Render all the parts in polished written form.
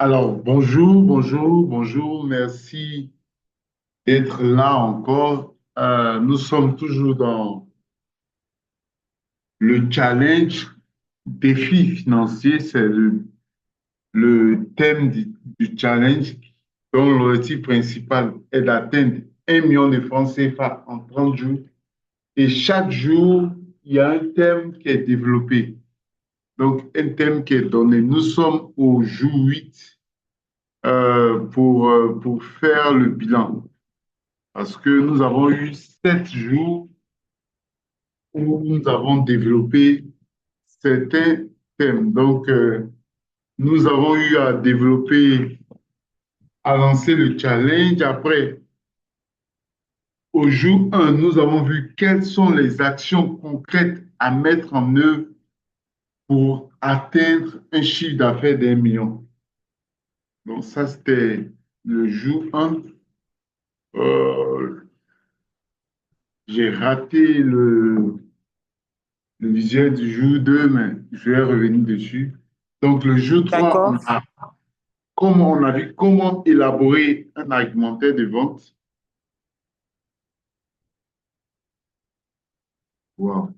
Alors, bonjour, bonjour, bonjour. Merci d'être là encore. Nous sommes toujours dans le challenge défi financier. C'est le thème du challenge dont l'objectif principal est d'atteindre 1 million de francs CFA en 30 jours. Et chaque jour, il y a un thème qui est développé. Donc, un thème qui est donné. Nous sommes au jour 8 pour faire le bilan. Parce que nous avons eu 7 jours où nous avons développé certains thèmes. Donc, nous avons eu à développer, à lancer le challenge. Après, au jour 1, nous avons vu quelles sont les actions concrètes à mettre en œuvre pour atteindre un chiffre d'affaires d'1 million. Donc, ça, c'était le jour 1. Euh, j'ai raté le visuel du jour 2, mais je vais revenir dessus. Donc, le jour 3, D'accord. on a vu comment élaborer un argumentaire de vente. Wow.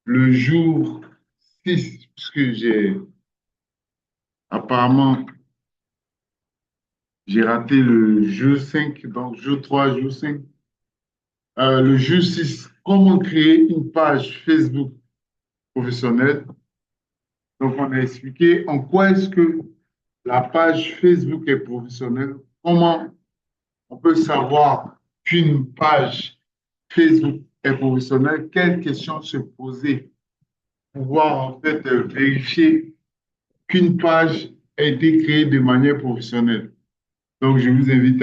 Le jour 6, puisque apparemment, j'ai raté le jour 5, donc jour 3, jour 5. Le jour 6, comment créer une page Facebook professionnelle. Donc, on a expliqué en quoi est-ce que la page Facebook est professionnelle, comment on peut savoir qu'une page Facebook est professionnelle, quelles questions se poser pour pouvoir en fait vérifier qu'une page a été créée de manière professionnelle. Donc, je vous invite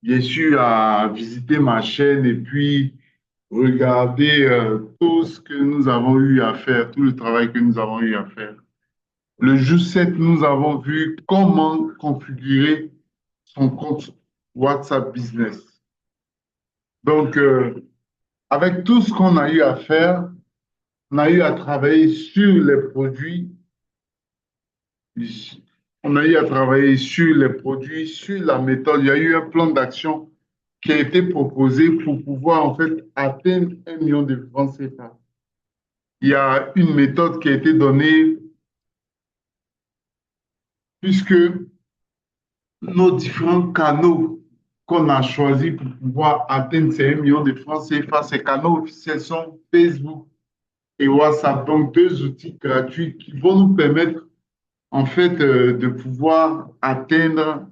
bien sûr, à visiter ma chaîne et puis regarder tout ce que nous avons eu à faire, tout le travail que nous avons eu à faire. Le jour 7, nous avons vu comment configurer son compte WhatsApp Business. Donc, avec tout ce qu'on a eu à faire, on a eu à travailler sur les produits, on a eu à travailler sur les produits, sur la méthode. Il y a eu un plan d'action qui a été proposé pour pouvoir en fait atteindre 1 million de francs CFA. Il y a une méthode qui a été donnée puisque nos différents canaux qu'on a choisis pour pouvoir atteindre ces 1 million de francs CFA, ces canaux officiels sont Facebook et WhatsApp, donc deux outils gratuits qui vont nous permettre en fait de pouvoir atteindre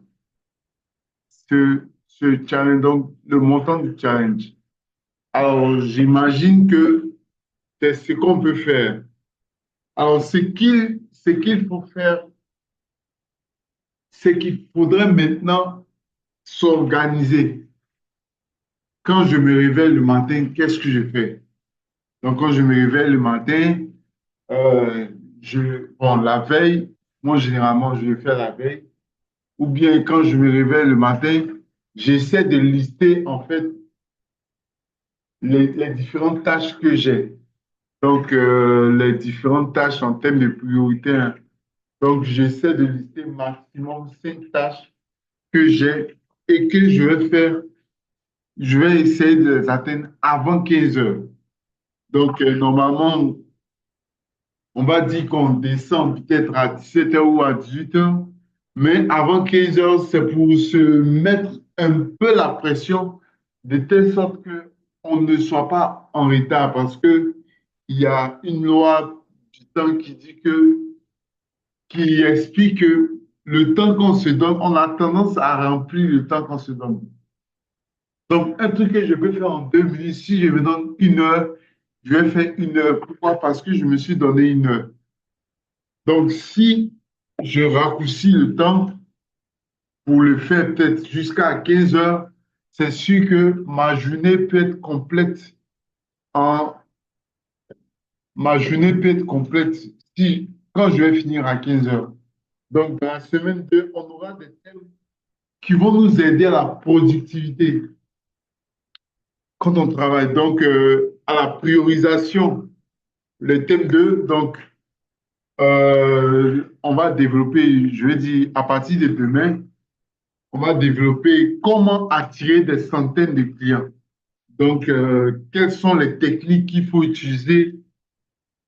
ce challenge, donc le montant du challenge. Alors, j'imagine que c'est ce qu'on peut faire. Alors, ce qu'il faut faire, c'est qu'il faudrait maintenant s'organiser. Quand je me réveille le matin, qu'est-ce que je fais? Donc, quand je me réveille le matin, euh, bon, la veille, moi, généralement, je le fais la veille. Ou bien, quand je me réveille le matin, j'essaie de lister, en fait, les différentes tâches que j'ai. Donc, les différentes tâches en termes de priorité, hein. Donc, j'essaie de lister maximum 5 tâches que j'ai et que je vais faire. Je vais essayer de les atteindre avant 15 heures. Donc, normalement, on va dire qu'on descend peut-être à 17 heures ou à 18 heures, mais avant 15 heures, c'est pour se mettre un peu la pression de telle sorte qu'on ne soit pas en retard parce que il y a une loi du temps qui explique que le temps qu'on se donne, on a tendance à remplir le temps qu'on se donne. Donc, un truc que je peux faire en 2 minutes, si je me donne 1 heure, je vais faire 1 heure. Pourquoi? Parce que je me suis donné 1 heure. Donc, si je raccourcis le temps pour le faire peut-être jusqu'à 15 heures, c'est sûr que ma journée peut être complète en, ma journée peut être complète si, quand je vais finir à 15 heures. Donc, dans la semaine 2, on aura des thèmes qui vont nous aider à la productivité quand on travaille. Donc, à la priorisation, le thème 2, donc, On va développer, je vais dire, à partir de demain, on va développer comment attirer des centaines de clients. Donc, quelles sont les techniques qu'il faut utiliser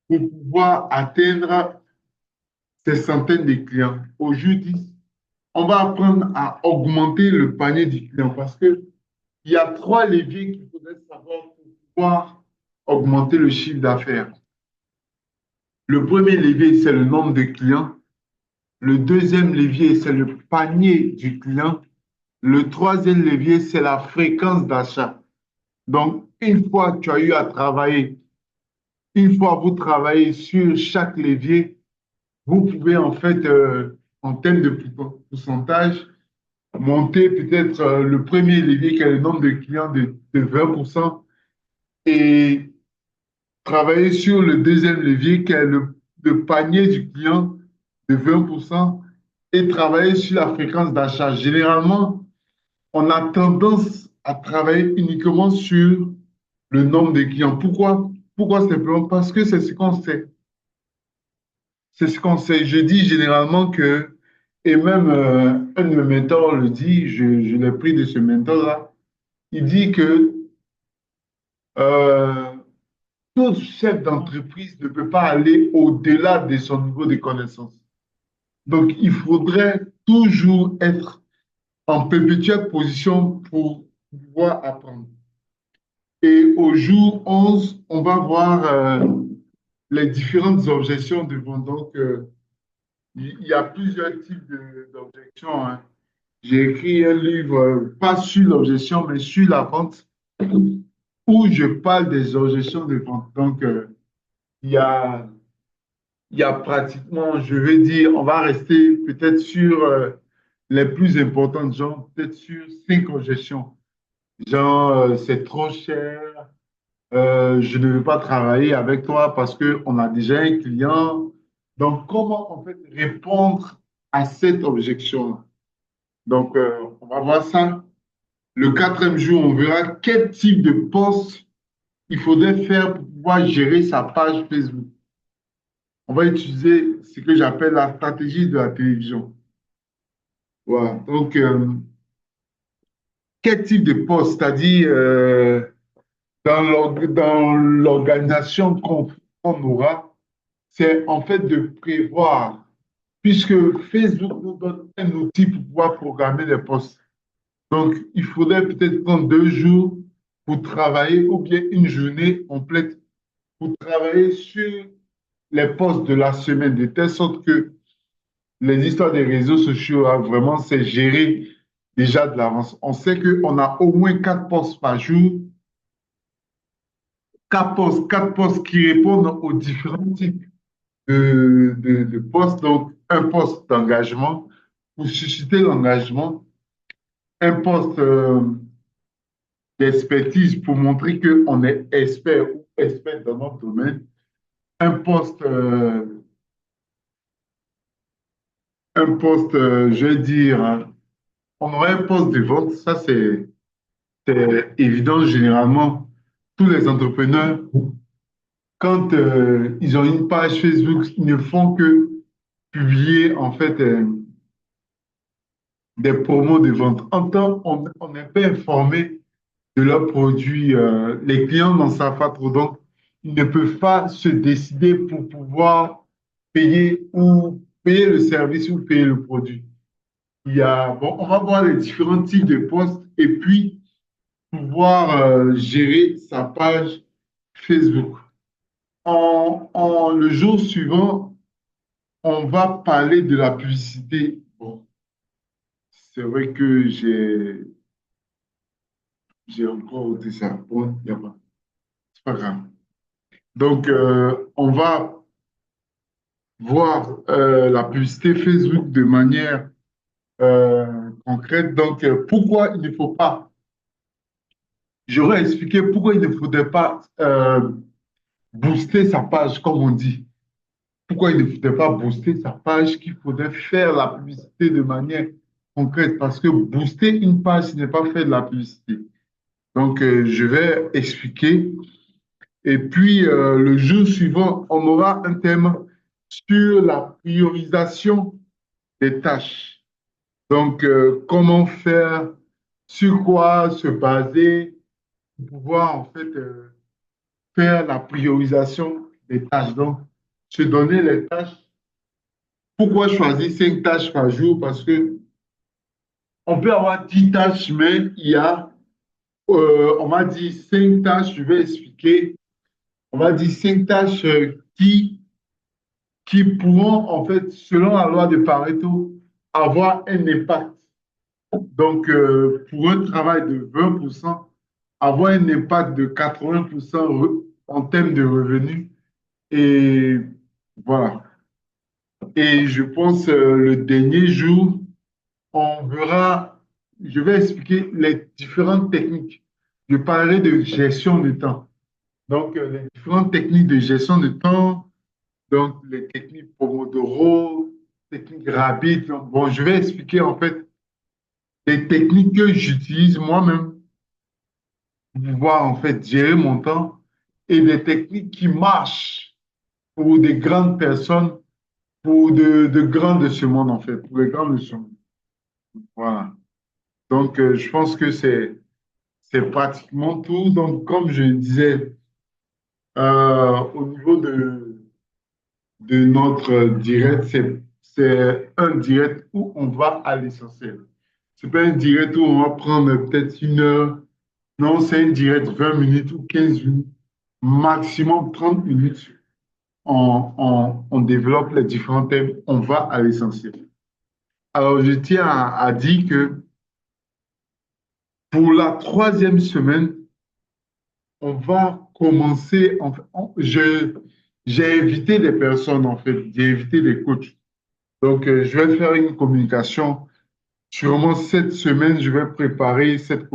pour pouvoir atteindre ces centaines de clients. Aujourd'hui, on va apprendre à augmenter le panier du client parce qu'il y a trois leviers qu'il faudrait savoir pour pouvoir augmenter le chiffre d'affaires. Le premier levier, c'est le nombre de clients. Le deuxième levier, c'est le panier du client. Le troisième levier, c'est la fréquence d'achat. Donc, une fois que tu as eu à travailler, une fois que vous travaillez sur chaque levier, vous pouvez en fait, en termes de pourcentage, monter peut-être le premier levier qui est le nombre de clients de 20% et travailler sur le deuxième levier qui est le panier du client de 20% et travailler sur la fréquence d'achat. Généralement, on a tendance à travailler uniquement sur le nombre de clients. Pourquoi? Pourquoi simplement? Parce que c'est ce qu'on sait. C'est ce qu'on sait. Je dis généralement que, et même un de mes mentors le dit, je l'ai pris de ce mentor-là, il dit que euh, tout chef d'entreprise ne peut pas aller au-delà de son niveau de connaissance. Donc, il faudrait toujours être en perpétuelle position pour pouvoir apprendre. Et au jour 11, on va voir les différentes objections devant. Donc, il y a plusieurs types d'objections, hein. J'ai écrit un livre, pas sur l'objection, mais sur la vente, où je parle des objections de vente. Donc, il y a, il y a pratiquement, je vais dire, on va rester peut-être sur les plus importantes, genre peut-être sur cinq objections. Genre, c'est trop cher, je ne veux pas travailler avec toi parce qu'on a déjà un client. Donc, comment en fait répondre à cette objection? Donc, on va voir ça. Le quatrième jour, on verra quel type de poste il faudrait faire pour pouvoir gérer sa page Facebook. On va utiliser ce que j'appelle la stratégie de la télévision. Voilà. Donc, quel type de poste, c'est-à-dire dans l'organisation qu'on aura, c'est en fait de prévoir, puisque Facebook nous donne un outil pour pouvoir programmer les postes. Donc, il faudrait peut-être prendre 2 jours pour travailler ou bien une journée complète pour travailler sur les postes de la semaine, de telle sorte que les histoires des réseaux sociaux, là, vraiment, c'est géré déjà de l'avance. On sait qu'on a au moins 4 postes par jour, 4 postes qui répondent aux différents types de postes. Donc, un poste d'engagement pour susciter l'engagement, un poste d'expertise pour montrer qu'on est expert ou expert dans notre domaine, un poste, je vais dire, hein, on aurait un poste de vente, ça c'est évident généralement. Tous les entrepreneurs, quand ils ont une page Facebook, ils ne font que publier en fait des promos de vente. En temps, on n'est pas informé de leurs produits. Les clients n'en savent pas trop, donc ils ne peuvent pas se décider pour pouvoir payer ou payer le service ou payer le produit. Bon, on va voir les différents types de postes et puis pouvoir gérer sa page Facebook. Le jour suivant, on va parler de la publicité. Bon, c'est vrai que j'ai encore ôté ça. Bon, il n'y a pas. C'est pas grave. Donc, on va voir la publicité Facebook de manière concrète. Donc, pourquoi il ne faut pas, j'aurais expliqué pourquoi il ne faudrait pas booster sa page, comme on dit. Pourquoi il ne faudrait pas booster sa page, qu'il faudrait faire la publicité de manière concrète. Parce que booster une page, ce n'est pas faire de la publicité. Donc, je vais expliquer. Et puis, le jour suivant, on aura un thème sur la priorisation des tâches. Donc, comment faire, sur quoi se baser pour pouvoir en fait faire la priorisation des tâches. Donc, se donner les tâches. Pourquoi choisir 5 tâches par jour? Parce que on peut avoir 10 tâches, mais il y a, on m'a dit 5 tâches, je vais expliquer. On m'a dit 5 tâches qui pourront, en fait, selon la loi de Pareto, avoir un impact. Donc, pour un travail de 20%, avoir un impact de 80% en termes de revenus. Et voilà. Et je pense le dernier jour, on verra, je vais expliquer les différentes techniques. Je parlerai de gestion de temps. Donc, les différentes techniques de gestion de temps, donc les techniques Pomodoro, techniques rapides. Bon, je vais expliquer en fait les techniques que j'utilise moi-même pour pouvoir en fait gérer mon temps et des techniques qui marchent pour des grandes personnes, pour de grands de ce monde en fait, pour les grands de ce monde. Voilà. Donc, je pense que c'est pratiquement tout. Donc, comme je disais, au niveau de notre direct, c'est un direct où on va à l'essentiel. C'est pas un direct où on va prendre peut-être 1 heure. Non, c'est un direct 20 minutes ou 15 minutes, maximum 30 minutes. On développe les différents thèmes, on va à l'essentiel. Alors, je tiens à dire que pour la troisième semaine, on va commencer. J'ai invité des personnes, en fait, j'ai invité des coachs. Donc, je vais faire une communication. Sûrement cette semaine, je vais préparer cette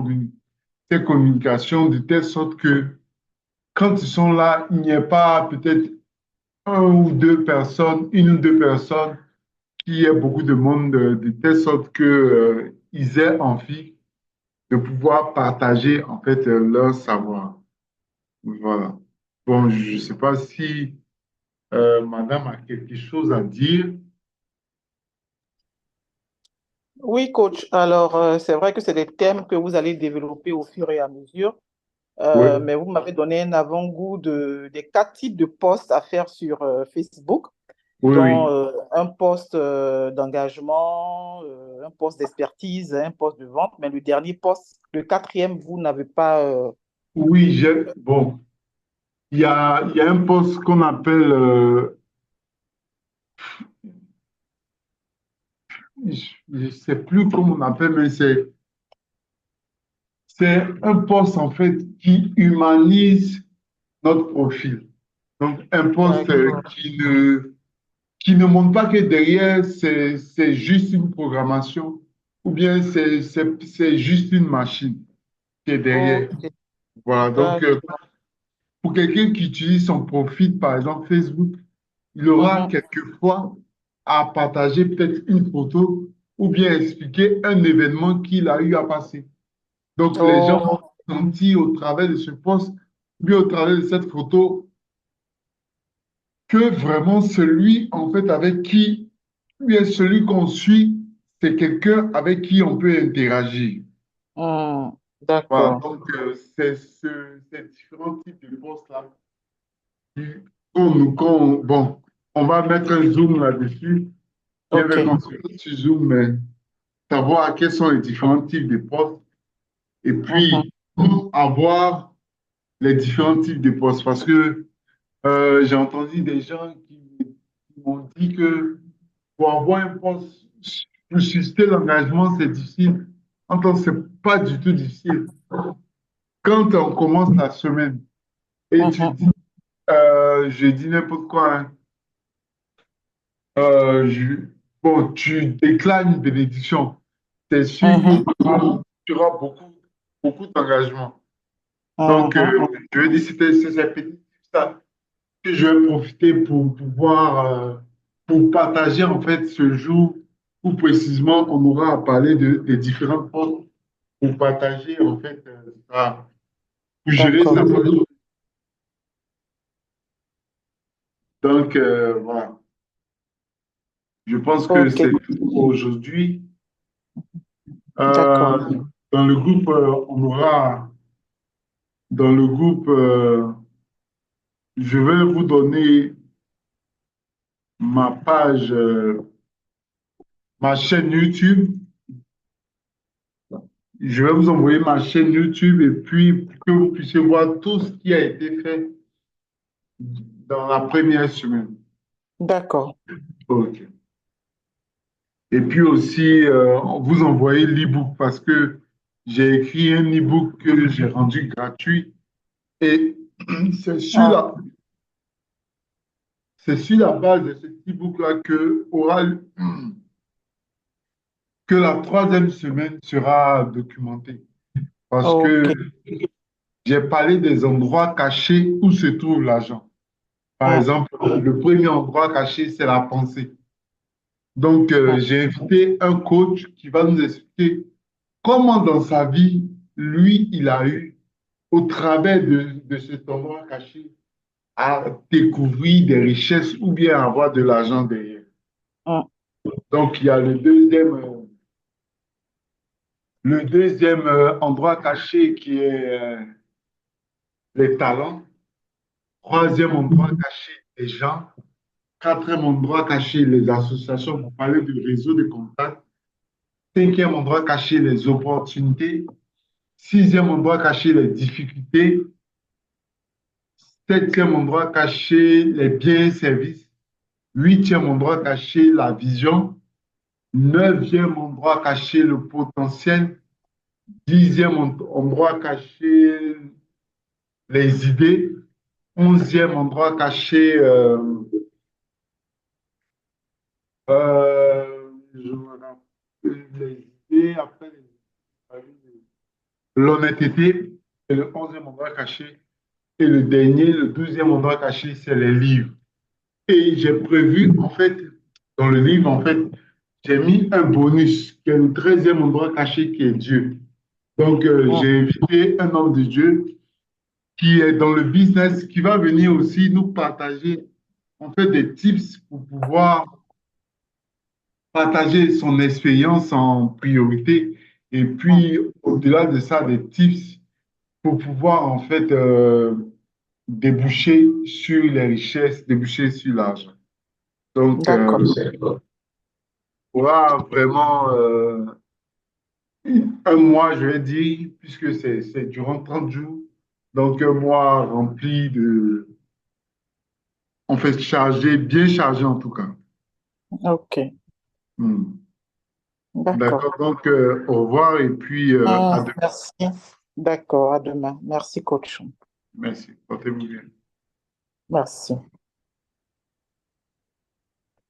communication de telle sorte que quand ils sont là, il n'y ait pas peut-être un ou deux personnes, une ou deux personnes, qu'il y ait beaucoup de monde, de telle sorte que, ils aient envie de pouvoir partager en fait leur savoir. Voilà. Bon, je ne sais pas si madame a quelque chose à dire. Oui, coach. Alors, c'est vrai que c'est des thèmes que vous allez développer au fur et à mesure, Oui, mais vous m'avez donné un avant-goût des 4 types de posts à faire sur Facebook, oui, dont oui. un post d'engagement, un post d'expertise, un post de vente, mais le dernier post, le quatrième, vous n'avez pas. Oui, bon, il y a un poste qu'on appelle, je ne sais plus comment on appelle, mais c'est un poste en fait qui humanise notre profil. Donc, un poste D'accord. qui ne montre pas que derrière, c'est juste une programmation ou bien c'est juste une machine qui est derrière. Ok, Voilà, donc d'accord. pour quelqu'un qui utilise son profil, par exemple Facebook, il aura Mhm. quelquefois à partager peut-être une photo ou bien expliquer un événement qu'il a eu à passer. Donc, les gens vont Oh, sentir au travers de ce post, ou bien au travers de cette photo, que vraiment celui, en fait, avec qui, ou bien celui qu'on suit, c'est quelqu'un avec qui on peut interagir. hmm, Voilà, d'accord. donc c'est ces différents types de postes-là. Bon, on va mettre un zoom là-dessus. Bien Ok. avec qu'on se mette sur Zoom, mais savoir quels sont les différents types de postes et Mhm. puis comment avoir les différents types de postes. Parce que j'ai entendu des gens qui m'ont dit que pour avoir un poste, pour susciter l'engagement, c'est difficile. En tant c'est pas du tout difficile. Quand on commence la semaine et tu Mhm. dis, je dis n'importe quoi, hein, bon, tu déclares une bénédiction, c'est sûr que Mhm. tu auras beaucoup, beaucoup d'engagement. Donc, Mhm. je veux dire, c'est ces petits ça que je vais profiter pour pouvoir, pour partager en fait ce jour où précisément on aura à parler des différents postes pour partager en fait pour gérer D'accord. sa famille. Donc, voilà. Je pense que Ok, c'est tout pour aujourd'hui. d'accord. Euh, dans le groupe, on aura, dans le groupe, je vais vous donner ma page, ma chaîne YouTube. Je vais vous envoyer ma chaîne YouTube et puis pour que vous puissiez voir tout ce qui a été fait dans la première semaine. D'accord. OK. Et puis aussi, vous envoyer l'e-book parce que j'ai écrit un e-book que j'ai rendu gratuit et c'est sur Ah, la, c'est sur la base de cet e-book-là que la troisième semaine sera documentée. Parce ok. que j'ai parlé des endroits cachés où se trouve l'argent. Par Mm, exemple, le premier endroit caché, c'est la pensée. Donc, mm, j'ai invité un coach qui va nous expliquer comment dans sa vie, lui, il a eu, au travers de cet endroit caché, à découvrir des richesses ou bien avoir de l'argent derrière. mm. Donc, il y a le deuxième endroit caché qui est les talents. Troisième endroit caché, les gens. Quatrième endroit caché, les associations pour parler du réseau de contacts. Cinquième endroit caché, les opportunités. Sixième endroit caché, les difficultés. Septième endroit caché, les biens et services. Huitième endroit caché, la vision. Neuvième endroit caché, le potentiel. Dixième endroit caché, les idées. Onzième endroit caché, je me rappelle, les idées. Après, l'honnêteté. Et le onzième endroit caché. Et le dernier, le douzième endroit caché, c'est les livres. Et j'ai prévu, en fait, dans le livre, en fait, j'ai mis un bonus, qui est le treizième endroit caché, qui est Dieu. Donc, Mm. j'ai invité un homme de Dieu qui est dans le business, qui va venir aussi nous partager, en fait, des tips pour pouvoir partager son expérience en priorité. Et Mm. puis, au-delà de ça, des tips pour pouvoir, en fait, déboucher sur les richesses, déboucher sur l'argent. Donc, D'accord. aura vraiment un mois, je vais dire, puisque c'est durant 30 jours. Donc, un mois rempli de, en fait, chargé, bien chargé en tout cas. Ok. Hmm. D'accord. D'accord, donc au revoir et puis à demain. Merci. D'accord. À demain. Merci, coach. Merci, portez-vous bien. Merci.